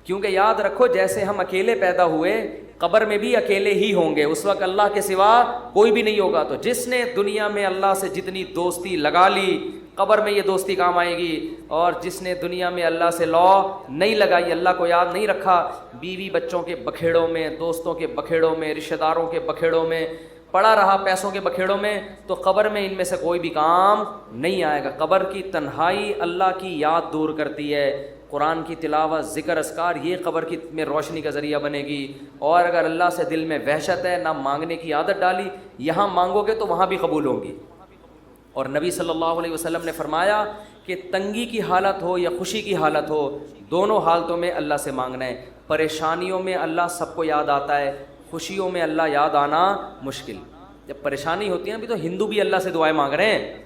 کیونکہ یاد رکھو جیسے ہم اکیلے پیدا ہوئے قبر میں بھی اکیلے ہی ہوں گے، اس وقت اللہ کے سوا کوئی بھی نہیں ہوگا. تو جس نے دنیا میں اللہ سے جتنی دوستی لگا لی قبر میں یہ دوستی کام آئے گی، اور جس نے دنیا میں اللہ سے لا نہیں لگائی، اللہ کو یاد نہیں رکھا، بیوی بچوں کے بکھیڑوں میں، دوستوں کے بکھیڑوں میں، رشتہ داروں کے بکھیڑوں میں پڑا رہا، پیسوں کے بکھیڑوں میں، تو قبر میں ان میں سے کوئی بھی کام نہیں آئے گا. قبر کی تنہائی اللہ کی یاد دور کرتی ہے. قرآن کی تلاوت، ذکر، اذکار، یہ قبر کی میں روشنی کا ذریعہ بنے گی. اور اگر اللہ سے دل میں وحشت ہے، نہ مانگنے کی عادت ڈالی، یہاں مانگو گے تو وہاں بھی قبول ہوں گی. اور نبی صلی اللہ علیہ وسلم نے فرمایا کہ تنگی کی حالت ہو یا خوشی کی حالت ہو، دونوں حالتوں میں اللہ سے مانگنا ہے. پریشانیوں میں اللہ سب کو یاد آتا ہے، خوشیوں میں اللہ یاد آنا مشکل. جب پریشانی ہوتی ہے نا، بھی تو ہندو بھی اللہ سے دعائیں مانگ رہے ہیں.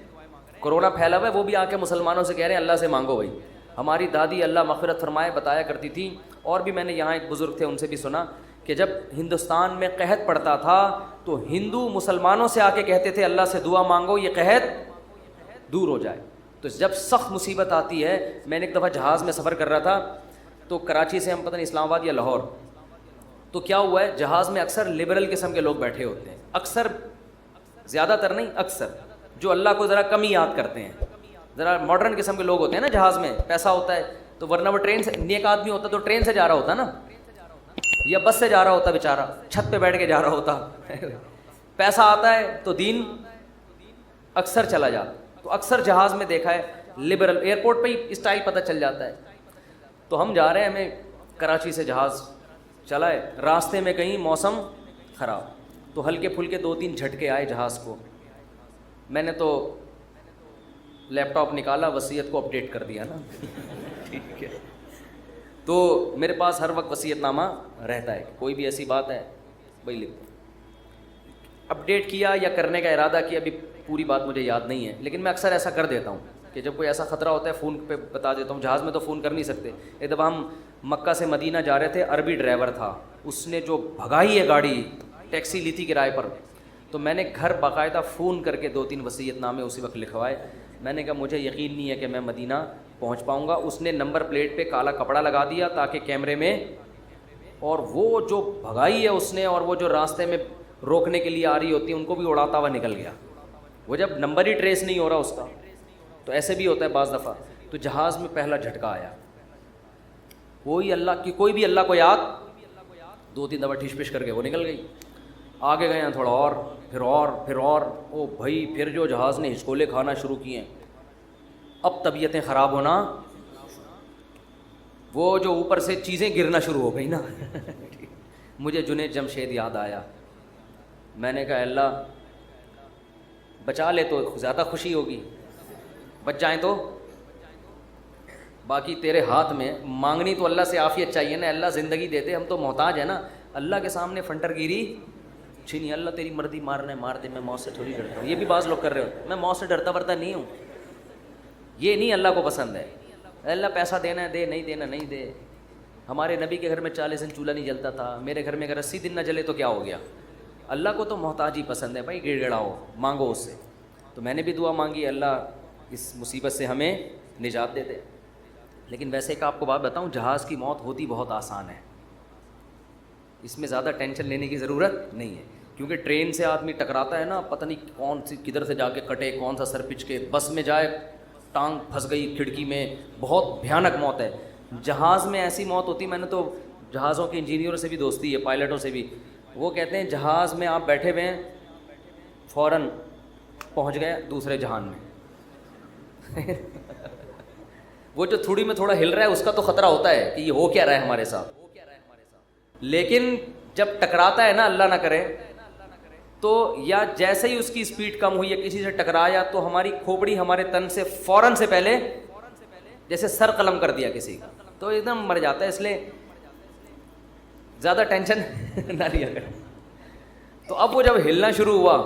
کرونا پھیلا ہوا ہے، وہ بھی آ کے مسلمانوں سے کہہ رہے ہیں اللہ سے مانگو بھائی. ہماری دادی اللہ مغفرت فرمائے بتایا کرتی تھی، اور بھی میں نے یہاں ایک بزرگ تھے ان سے بھی سنا، کہ جب ہندوستان میں قحط پڑتا تھا تو ہندو مسلمانوں سے آ کے کہتے تھے اللہ سے دعا مانگو یہ قحط دور ہو جائے. تو جب سخت مصیبت آتی ہے، میں نے ایک دفعہ جہاز میں سفر کر رہا تھا، تو کراچی سے ہم پتہ نہیں اسلام آباد یا لاہور، تو کیا ہوا ہے جہاز میں اکثر لبرل قسم کے لوگ بیٹھے ہوتے ہیں، اکثر، زیادہ تر نہیں، اکثر جو اللہ کو ذرا کم ہی یاد کرتے ہیں، ذرا ماڈرن قسم کے لوگ ہوتے ہیں نا. جہاز میں پیسہ ہوتا ہے تو ورنہ وہ ٹرین سے، نیک آدمی ہوتا تو ٹرین سے جا رہا ہوتا نا، یا بس سے جا رہا ہوتا بیچارہ، چھت پہ بیٹھ کے جا رہا ہوتا. پیسہ آتا ہے تو دین اکثر چلا جاتا. تو اکثر جہاز میں دیکھا ہے لبرل، ایئرپورٹ پہ ہی اسٹائل پتہ چل جاتا ہے. تو ہم جا رہے ہیں، ہمیں کراچی سے جہاز چلا ہے، راستے میں کہیں موسم خراب، تو ہلکے پھلکے 2-3 جھٹکے آئے جہاز کو. میں نے تو لیپ ٹاپ نکالا، وصیت کو اپڈیٹ کر دیا نا. ٹھیک ہے، تو میرے پاس ہر وقت وصیت نامہ رہتا ہے، کوئی بھی ایسی بات ہے بھائی لکھ. اپڈیٹ کیا یا کرنے کا ارادہ کیا، ابھی پوری بات مجھے یاد نہیں ہے، لیکن میں اکثر ایسا کر دیتا ہوں کہ جب کوئی ایسا خطرہ ہوتا ہے فون پہ بتا دیتا ہوں. جہاز میں تو فون کر نہیں سکتے. ایک دفعہ ہم مکہ سے مدینہ جا رہے تھے، عربی ڈرائیور تھا، اس نے جو بھگائی ہے گاڑی، ٹیکسی لی تھی کرائے پر، تو میں نے گھر باقاعدہ فون کر کے 2-3 وصیت نامے اسی وقت لکھوائے. میں نے کہا مجھے یقین نہیں ہے کہ میں مدینہ پہنچ پاؤں گا. اس نے نمبر پلیٹ پہ کالا کپڑا لگا دیا تاکہ کیمرے میں، اور وہ جو بھگائی ہے اس نے، اور وہ جو راستے میں روکنے کے لیے آ رہی ہوتی ہے ان کو بھی اڑاتا ہوا نکل گیا. وہ جب نمبر ہی ٹریس نہیں ہو رہا اس کا، تو ایسے بھی ہوتا ہے بعض دفعہ. تو جہاز میں پہلا جھٹکا آیا، کوئی بھی اللہ کو یاد، 2-3 دفعہ ٹھش پش کر کے وہ نکل گئی. آگے گئے ہیں تھوڑا اور، پھر اور او بھائی، پھر جو جہاز نے ہچکولے کھانا شروع کیے ہیں، اب طبیعتیں خراب ہونا، وہ جو اوپر سے چیزیں گرنا شروع ہو گئی نا. مجھے جنید جمشید یاد آیا. میں نے کہا اللہ بچا لے تو زیادہ خوشی ہوگی، بچ جائیں تو باقی تیرے ہاتھ میں. مانگنی تو اللہ سے عافیت چاہیے نا، اللہ زندگی دیتے، ہم تو محتاج ہیں نا. اللہ کے سامنے فنٹر گیری چھینی، اللہ تیری مرضی، مارنا ہے مار دے، میں موت سے تھوڑی ڈرتا ہوں. یہ بھی بعض لوگ کر رہے ہوتے ہیں، میں موت سے ڈرتا ورتا نہیں ہوں. یہ نہیں اللہ کو پسند ہے. اللہ پیسہ دینا ہے دے، نہیں دینا نہیں دے. ہمارے نبی کے گھر میں 40 دن چولہا نہیں جلتا تھا، میرے گھر میں اگر 80 دن نہ جلے تو کیا ہو گیا. اللہ کو تو محتاج ہی پسند ہے بھائی، گڑ گڑاؤ، مانگو اس سے. تو میں نے بھی دعا مانگی، اللہ اس مصیبت سے ہمیں نجات دے دے. لیکن ویسے ایک آپ کو بات بتاؤں، جہاز کی موت ہوتی بہت آسان ہے، اس میں زیادہ ٹینشن لینے کی ضرورت نہیں ہے. کیونکہ ٹرین سے آدمی ٹکراتا ہے نا، پتہ نہیں کون سی کدھر سے جا کے کٹے، کون سا سر پچ کے. بس میں جائے ٹانگ پھنس گئی کھڑکی میں، بہت بھیانک موت ہے. جہاز میں ایسی موت ہوتی، میں نے تو جہازوں کے انجینئروں سے بھی دوستی ہے، پائلٹوں سے بھی. وہ کہتے ہیں جہاز میں آپ بیٹھے ہوئے ہیں، فوراً پہنچ گئے دوسرے جہان میں. وہ جو تھوڑی میں تھوڑا ہل رہا ہے اس کا تو خطرہ ہوتا ہے کہ یہ ہو کیا رہا ہے ہمارے ساتھ. لیکن جب ٹکراتا ہے نا، اللہ نہ کرے، تو یا جیسے ہی اس کی سپیڈ کم ہوئی یا کسی سے ٹکرایا تو ہماری کھوپڑی ہمارے تن سے فوراً سے پہلے جیسے سر قلم کر دیا کسی کا، تو ایک دم مر جاتا ہے. اس لیے زیادہ ٹینشن نہ لیا کریں. تو اب وہ جب ہلنا شروع ہوا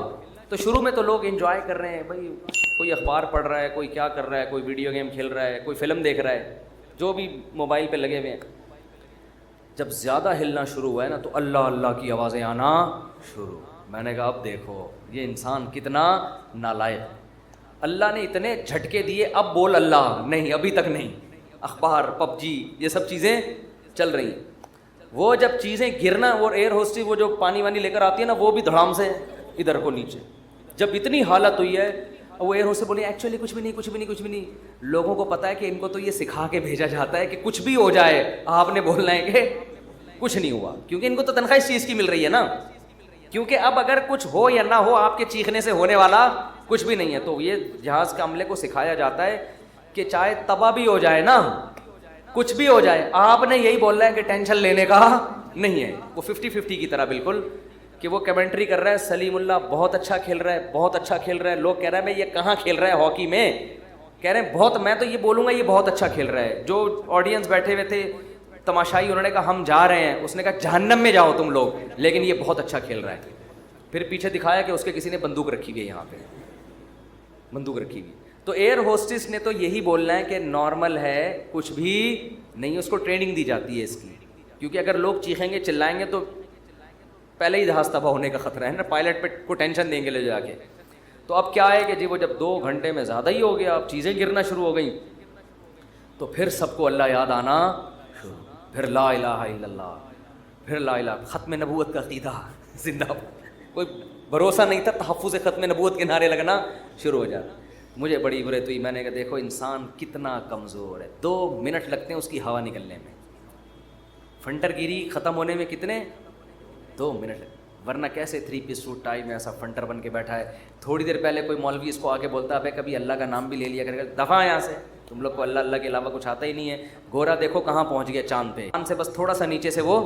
تو شروع میں تو لوگ انجوائے کر رہے ہیں بھائی، کوئی اخبار پڑھ رہا ہے، کوئی کیا کر رہا ہے، کوئی ویڈیو گیم کھیل رہا ہے، کوئی فلم دیکھ رہا ہے، جو بھی موبائل پہ لگے ہوئے ہیں. جب زیادہ ہلنا شروع ہوا ہے نا تو اللہ اللہ کی آوازیں آنا شروع. میں نے کہا اب دیکھو یہ انسان کتنا نالائق ہے. اللہ نے اتنے جھٹکے دیے، اب بول اللہ نہیں، ابھی تک نہیں. اخبار، پب جی، یہ سب چیزیں چل رہی ہیں. وہ جب چیزیں گرنا، اور ایئر ہوسٹس وہ جو پانی وانی لے کر آتی ہے نا، وہ بھی دھڑام سے ادھر کو نیچے. جب اتنی حالت ہوئی ہے، وہ ایئر ہوسٹس بولی ایکچولی کچھ بھی نہیں. لوگوں کو پتا ہے کہ ان کو تو یہ سکھا کے بھیجا جاتا ہے کہ کچھ بھی ہو جائے آپ نے بولنا ہے کہ کچھ نہیں ہوا، کیونکہ ان کو تو تنخواہ اس چیز کی مل رہی ہے نا. کیونکہ اب اگر کچھ ہو یا نہ ہو، آپ کے چیخنے سے ہونے والا کچھ بھی نہیں ہے. تو یہ جہاز کے عملے کو سکھایا جاتا ہے کہ چاہے تباہ بھی ہو جائے نا، کچھ بھی ہو جائے، آپ نے یہی بولنا ہے کہ ٹینشن لینے کا نہیں ہے. وہ 50-50 کی طرح بالکل، کہ وہ کمنٹری کر رہا ہے سلیم اللہ بہت اچھا کھیل رہا ہے، بہت اچھا کھیل رہا ہے. لوگ کہہ رہے ہیں میں یہ کہاں کھیل رہا ہے ہاکی میں، کہہ رہے ہیں بہت، میں تو یہ بولوں گا یہ بہت اچھا کھیل رہا ہے. جو آڈینس بیٹھے ہوئے تھے تماشائی، انہوں نے کہا ہم جا رہے ہیں. اس نے کہا جہنم میں جاؤ تم لوگ، لیکن یہ بہت اچھا کھیل رہا ہے. پھر پیچھے دکھایا کہ اس کے کسی نے بندوق رکھی ہوئی ہے، یہاں پہ بندوق رکھی ہوئی. تو ایئر ہوسٹس نے تو یہی بولنا ہے کہ نارمل ہے، کچھ بھی نہیں. اس کو ٹریننگ دی جاتی ہے اس کی، کیونکہ اگر لوگ چیخیں گے چلائیں گے تو پہلے ہی جہاز تباہ ہونے کا خطرہ ہے نا، پائلٹ پہ کو ٹینشن دیں گے لے جا کے. تو اب کیا ہے کہ جی وہ جب 2 گھنٹے میں زیادہ ہی ہو گیا، اب چیزیں گرنا شروع ہو گئیں، تو پھر سب کو اللہ یاد آنا شروع. پھر لا الہ الا اللہ، پھر لا الہ، ختم نبوت کا عقیدہ زندہ. کوئی بھروسہ نہیں تھا، تحفظ ختم نبوت کے نعرے لگنا شروع ہو جاتا. مجھے بڑی عبرت ہوئی، میں نے کہا دیکھو انسان کتنا کمزور ہے. 2 منٹ لگتے ہیں اس کی ہوا نکلنے میں، فنٹر گیری ختم ہونے میں کتنے 2 منٹ. ورنہ کیسے 3 پیس سوٹ ٹائی میں ایسا فنٹر بن کے بیٹھا ہے. تھوڑی دیر پہلے کوئی مولوی اس کو آ کے بولتا ہے کبھی اللہ کا نام بھی لے لیا کرے، دفعہ یہاں سے، تم لوگ کو اللہ اللہ کے علاوہ کچھ آتا ہی نہیں ہے. گورا دیکھو کہاں پہنچ گیا، چاند پہ، چاند سے بس تھوڑا سا نیچے سے وہ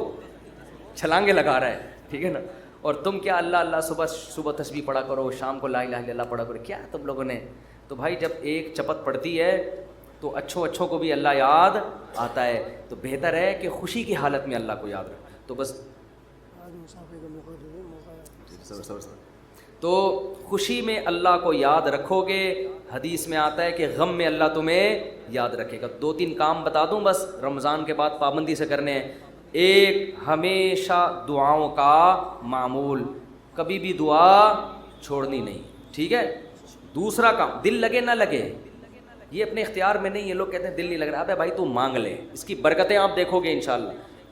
چھلانگے لگا رہا ہے، ٹھیک ہے نا. اور تم کیا اللہ اللہ صبح تسبیح پڑھا کرو، شام کو لا الہ الا اللہ پڑھا کرو، کیا تم لوگوں نے. تو بھائی جب ایک چپت پڑتی ہے تو اچھوں کو بھی اللہ یاد آتا ہے. تو بہتر ہے کہ خوشی کی حالت میں اللہ کو یاد رکھو. تو بس تو خوشی میں اللہ کو یاد رکھو گے. حدیث میں آتا ہے کہ غم میں اللہ تمہیں یاد رکھے گا. 2-3 کام بتا دوں بس، رمضان کے بعد پابندی سے کرنے ہیں. ایک، ہمیشہ دعاؤں کا معمول، کبھی بھی دعا چھوڑنی نہیں، ٹھیک ہے. دوسرا کام، دل لگے نہ لگے یہ اپنے اختیار میں نہیں. یہ لوگ کہتے ہیں دل نہیں لگ رہا، ابے بھائی تو مانگ لے، اس کی برکتیں آپ دیکھو گے انشاءاللہ.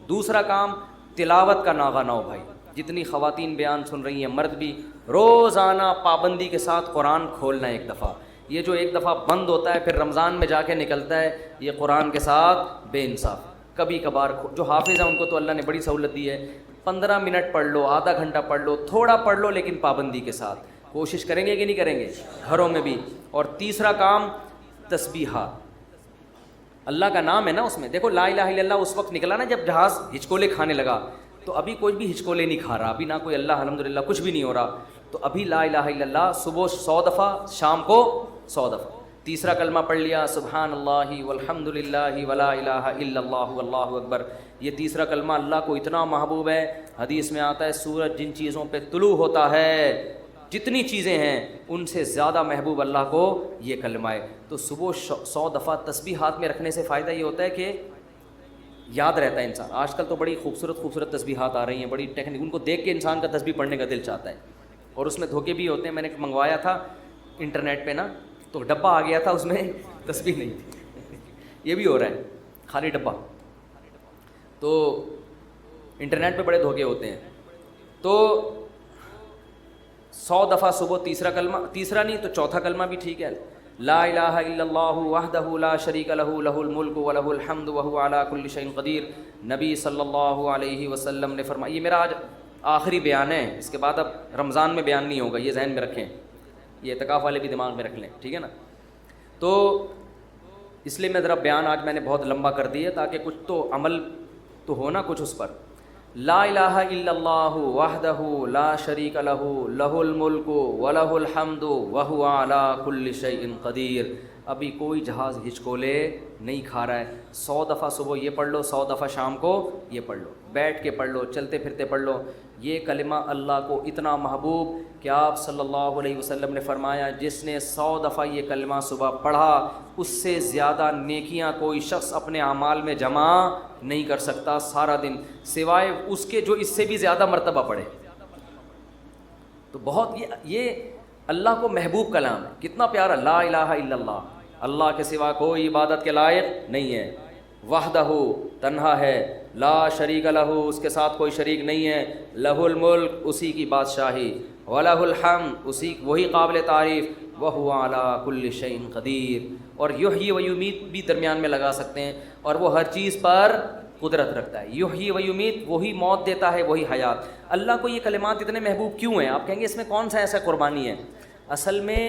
دوسرا کام، تلاوت کا ناغہ نہ ہو بھائی. جتنی خواتین بیان سن رہی ہیں، مرد بھی، روزانہ پابندی کے ساتھ قرآن کھولنا ہے. ایک دفعہ یہ جو ایک دفعہ بند ہوتا ہے پھر رمضان میں جا کے نکلتا ہے، یہ قرآن کے ساتھ بے انصاف. کبھی کبھار جو حافظ ہیں ان کو تو اللہ نے بڑی سہولت دی ہے، 15 منٹ پڑھ لو، آدھا گھنٹہ پڑھ لو، تھوڑا پڑھ لو لیکن پابندی کے ساتھ. کوشش کریں گے کہ نہیں کریں گے گھروں میں بھی. اور تیسرا کام، تسبیحات. اللہ کا نام ہے نا اس میں. دیکھو لا الہ الا اللہ اس وقت نکلا نا جب جہاز ہچکولے کھانے لگا، تو ابھی کوئی بھی ہچکولے نہیں کھا رہا، ابھی نہ کوئی اللہ الحمدللہ کچھ بھی نہیں ہو رہا. تو ابھی لا الہ الا اللہ صبح 100 دفعہ، شام کو 100 دفعہ. تیسرا کلمہ پڑھ لیا، سبحان اللہ والحمد للہ ولا الہ الا اللہ واللہ اکبر. یہ تیسرا کلمہ اللہ کو اتنا محبوب ہے. حدیث میں آتا ہے سورج جن چیزوں پہ طلوع ہوتا ہے، جتنی چیزیں ہیں ان سے زیادہ محبوب اللہ کو یہ کلمہ ہے. تو صبح 100 دفعہ تسبیح ہاتھ میں رکھنے سے فائدہ یہ ہوتا ہے کہ یاد رہتا ہے انسان. آج کل تو بڑی خوبصورت تسبیحات آ رہی ہیں، بڑی ٹیکنیک، ان کو دیکھ کے انسان کا تسبیح پڑھنے کا دل چاہتا ہے. اور اس میں دھوکے بھی ہوتے ہیں. میں نے منگوایا تھا انٹرنیٹ پہ نا، تو ڈبہ آ گیا تھا اس میں تسبیح نہیں تھی. یہ بھی ہو رہا ہے، خالی ڈبہ. تو انٹرنیٹ پہ بڑے دھوکے ہوتے ہیں. تو 100 دفعہ صبح تیسرا کلمہ، تیسرا نہیں تو چوتھا کلمہ بھی ٹھیک ہے، لا الہ الا اللہ وحدہ لا شریک لہ لہ الملک ولہ الحمد وہو علی کل شیء قدیر. نبی صلی اللہ علیہ وسلم نے فرمایا. یہ میرا آج آخری بیان ہے، اس کے بعد اب رمضان میں بیان نہیں ہوگا، یہ ذہن میں رکھیں، یہ اعتکاف والے بھی دماغ میں رکھ لیں، ٹھیک ہے نا. تو اس لیے میں ذرا بیان آج میں نے بہت لمبا کر دیا تاکہ کچھ تو عمل تو ہونا کچھ اس پر. لا الہ الا اللہ وحدہ لا شریک لہ لہ الملک ولہ الحمد وہو علی کل شیء قدیر. ابھی کوئی جہاز ہچکولے نہیں کھا رہا ہے. 100 دفعہ صبح یہ پڑھ لو، 100 دفعہ شام کو یہ پڑھ لو، بیٹھ کے پڑھ لو، چلتے پھرتے پڑھ لو. یہ کلمہ اللہ کو اتنا محبوب کہ آپ صلی اللہ علیہ وسلم نے فرمایا جس نے 100 دفعہ یہ کلمہ صبح پڑھا اس سے زیادہ نیکیاں کوئی شخص اپنے اعمال میں جمع نہیں کر سکتا سارا دن، سوائے اس کے جو اس سے بھی زیادہ مرتبہ پڑھے. تو بہت یہ اللہ کو محبوب کلام ہے. کتنا پیارا، لا الہ الا اللہ، اللہ کے سوا کوئی عبادت کے لائق نہیں ہے، وحدہ تنہا ہے، لا شریک لہ، اس کے ساتھ کوئی شریک نہیں ہے، لہ الملک، اسی کی بادشاہی، وَلَهُ الْحَمْدُ، وہی قابل تعریف، وَهُوَ عَلَىٰ كُلِّ شَيْءٍ قَدِيرٌ، اور یحیی و یمیت بھی درمیان میں لگا سکتے ہیں، اور وہ ہر چیز پر قدرت رکھتا ہے۔ یحیی و یمیت، وہی موت دیتا ہے، وہی حیات۔ اللہ کو یہ کلمات اتنے محبوب کیوں ہیں؟ آپ کہیں گے اس میں کون سا ایسا قربانی ہے؟ اصل میں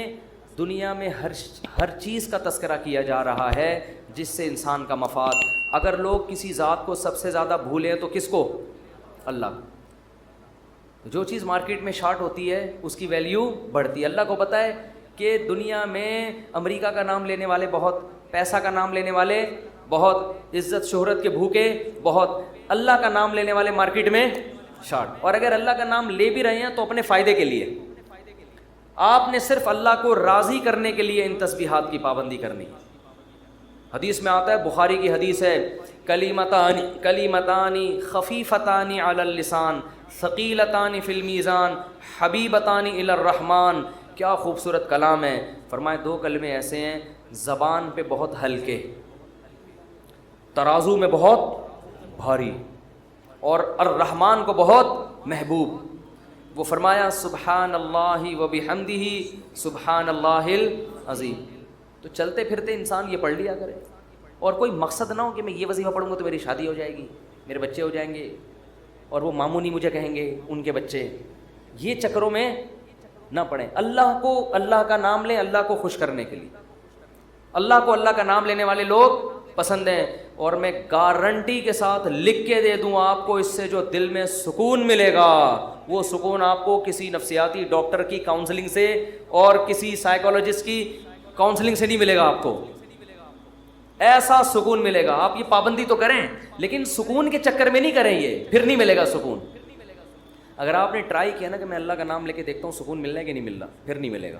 دنیا میں ہر چیز کا تذکرہ کیا جا رہا ہے جس سے انسان کا مفاد۔ اگر لوگ کسی ذات کو سب سے زیادہ بھولیں تو کس کو؟ اللہ۔ جو چیز مارکیٹ میں شارٹ ہوتی ہے اس کی ویلیو بڑھتی ہے۔ اللہ کو پتہ ہے کہ دنیا میں امریکہ کا نام لینے والے بہت، پیسہ کا نام لینے والے بہت، عزت شہرت کے بھوکے بہت، اللہ کا نام لینے والے مارکیٹ میں شارٹ۔ اور اگر اللہ کا نام لے بھی رہے ہیں تو اپنے فائدے کے لیے۔ آپ نے صرف اللہ کو راضی کرنے کے لیے ان تسبیحات کی پابندی کرنی۔ حدیث میں آتا ہے، بخاری کی حدیث ہے، کلیمتان خفیفتان علی اللسان ثقیلتان فی المیزان حبیبتان الی الرحمن۔ کیا خوبصورت کلام ہے۔ فرمائے دو کلمے ایسے ہیں زبان پہ بہت ہلکے، ترازو میں بہت بھاری، اور الرحمن کو بہت محبوب۔ وہ فرمایا سبحان اللہ و بحمدہ سبحان اللہ العظیم۔ تو چلتے پھرتے انسان یہ پڑھ لیا کرے، اور کوئی مقصد نہ ہو کہ میں یہ وظیفہ پڑھوں گا تو میری شادی ہو جائے گی، میرے بچے ہو جائیں گے، اور وہ ماموں نہیں مجھے کہیں گے ان کے بچے۔ یہ چکروں میں نہ پڑھیں۔ اللہ کو، اللہ کا نام لیں اللہ کو خوش کرنے کے لیے۔ اللہ کو اللہ کا نام لینے والے لوگ پسند ہیں، اور میں گارنٹی کے ساتھ لکھ کے دے دوں آپ کو، اس سے جو دل میں سکون ملے گا وہ سکون آپ کو کسی نفسیاتی ڈاکٹر کی کاؤنسلنگ سے اور کسی سائیکالوجسٹ کی کاؤنسلنگ سے نہیں ملے گا۔ آپ کو ایسا سکون ملے گا۔ آپ یہ پابندی تو کریں لیکن سکون کے چکر میں نہیں کریں، یہ پھر نہیں ملے گا سکون۔ اگر آپ نے ٹرائی کیا نا کہ میں اللہ کا نام لے کے دیکھتا ہوں سکون ملنا ہے کہ نہیں ملنا، پھر نہیں ملے گا۔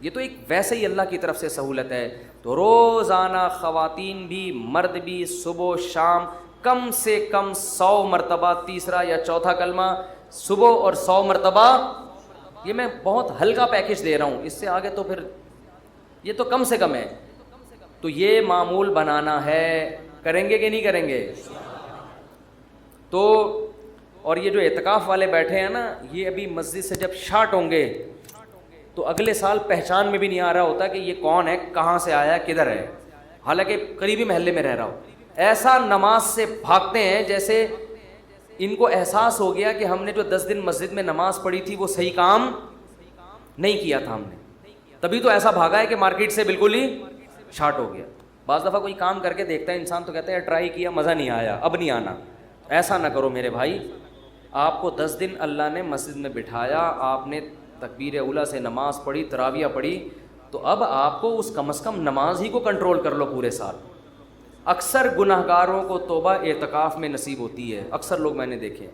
یہ تو ایک ویسے ہی اللہ کی طرف سے سہولت ہے۔ تو روزانہ خواتین بھی مرد بھی صبح و شام کم سے کم 100 مرتبہ تیسرا یا چوتھا کلمہ صبح اور 100 مرتبہ، یہ میں بہت ہلکا پیکج دے رہا ہوں، اس سے آگے تو پھر یہ تو کم سے کم ہے۔ تو یہ معمول بنانا ہے، کریں گے کہ نہیں کریں گے؟ تو اور یہ جو اعتکاف والے بیٹھے ہیں نا، یہ ابھی مسجد سے جب شارٹ ہوں گے تو اگلے سال پہچان میں بھی نہیں آ رہا ہوتا کہ یہ کون ہے، کہاں سے آیا، کدھر ہے، حالانکہ قریبی محلے میں رہ رہا ہو۔ ایسا نماز سے بھاگتے ہیں جیسے ان کو احساس ہو گیا کہ ہم نے جو 10 دن مسجد میں نماز پڑھی تھی وہ صحیح کام نہیں کیا تھا ہم نے، تبھی تو ایسا بھاگا ہے کہ مارکیٹ سے بالکل ہی شارٹ ہو گیا۔ بعض دفعہ کوئی کام کر کے دیکھتا ہے انسان تو کہتا ہے ٹرائی کیا مزہ نہیں آیا، اب نہیں آنا۔ ایسا نہ کرو میرے بھائی، آپ کو 10 دن اللہ نے مسجد میں بٹھایا، آپ نے تکبیر اولیٰ سے نماز پڑھی، تراویح پڑھی، تو اب آپ کو اس کم از کم نماز ہی کو کنٹرول کر لو پورے سال۔ اکثر گناہگاروں کو توبہ اعتکاف میں نصیب ہوتی ہے، اکثر لوگ میں نے دیکھے۔